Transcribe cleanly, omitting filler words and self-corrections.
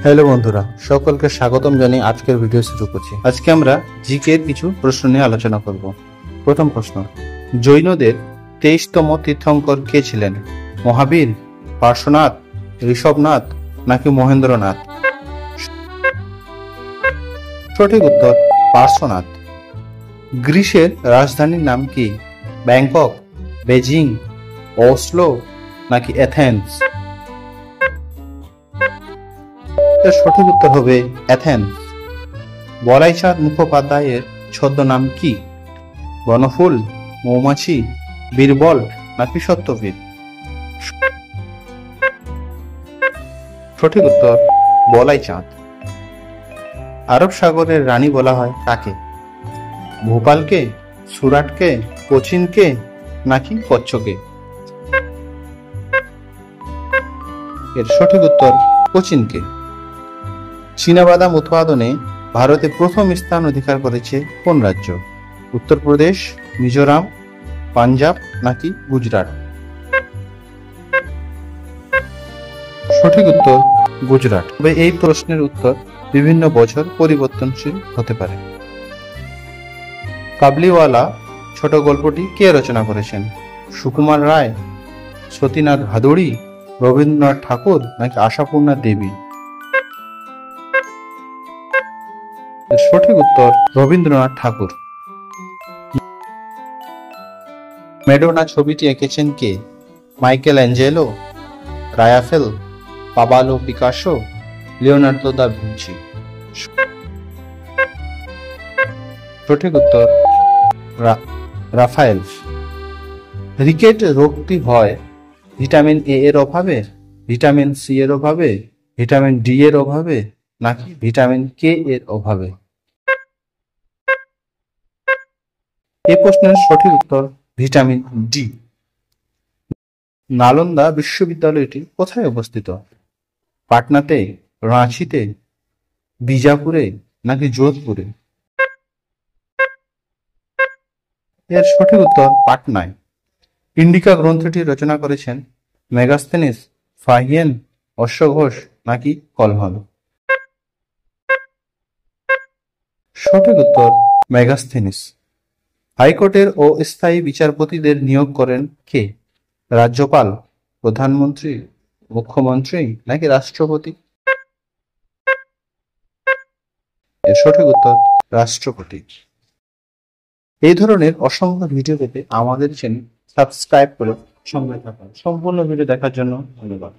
Hello বন্ধুরা, সকলকে স্বাগতম জানিয়ে আজকের ভিডিও শুরু করছি। আজকে আমরা জিকে এর কিছু প্রশ্ন নিয়ে আলোচনা করব। প্রথম প্রশ্ন, জৈনদের 23তম তীর্থঙ্কর কে ছিলেন? মহাবীর, পার্শ্বনাথ, ঋষভনাথ নাকি মহেন্দ্রনাথ? সঠিক উত্তর পার্শ্বনাথ। গ্রিসের রাজধানীর নাম কি? ব্যাংকক, বেজিং, ওসলো নাকি অ্যাথেন্স? এর সঠিক উত্তর হবে অ্যাথেন্স। বলাইচাঁদ মুখোপাধ্যায়ের ছদ্মনাম কি? বনফুল, মৌমাছি, বীরবল নাকি সত্যবীর? সঠিক উত্তর বলাইচাঁদ। আরব সাগরের রানী বলা হয় কাকে? ভোপালকে, সুরাটকে, কোচিনকে নাকি কচ্ছকে? এর সঠিক উত্তর কোচিনকে। চীনাবাদাম উৎপাদনে ভারতে প্রথম স্থান অধিকার করেছে কোন রাজ্য? উত্তরপ্রদেশ, মিজোরাম, পাঞ্জাব নাকি গুজরাট? সঠিক উত্তর গুজরাট। তবে এই প্রশ্নের উত্তর বিভিন্ন বছর পরিবর্তনশীল হতে পারে। কাবলিওয়ালা ছোট গল্পটি কে রচনা করেছেন? সুকুমার রায়, সতীনাথ ভাদুড়ী, রবীন্দ্রনাথ ঠাকুর নাকি আশাপূর্ণা দেবী? সঠিক উত্তর রবীন্দ্রনাথ ঠাকুর। মেডোনা ছবিটি এঁকেছেন কে? Michelangelo, Raphael, Pablo Picasso, Leonardo da Vinci? সঠিক উত্তর রাফায়েল। রিকেট রোগটি হয় ভিটামিন এ এর অভাবে, ভিটামিন সি এর অভাবে, ভিটামিন ডি এর অভাবে নাকি ভিটামিন কে এর অভাবে? এই প্রশ্নের সঠিক উত্তর ভিটামিন ডি। নালন্দা বিশ্ববিদ্যালয়টি কোথায় অবস্থিত? পাটনাতে, রাঁচিতে, বিজাপুরে নাকি যোধপুরে? এর সঠিক উত্তর পাটনায়। ইন্ডিকা গ্রন্থটি রচনা করেছেন মেগাস্থেনিস, ফাহিয়েন, অশ্বঘোষ নাকি কলহল? সঠিক উত্তর মেগাস্থেনিস। হাইকোর্টের অস্থায়ী বিচারপতিদের নিয়োগ করেন কে? রাজ্যপাল, প্রধানমন্ত্রী, মুখ্যমন্ত্রী নাকি রাষ্ট্রপতি? এর সঠিক উত্তর রাষ্ট্রপতি। এই ধরনের অসংখ্য ভিডিও পেতে আমাদের চ্যানেল সাবস্ক্রাইব করে সঙ্গে থাকুন। সম্পূর্ণ ভিডিও দেখার জন্য ধন্যবাদ।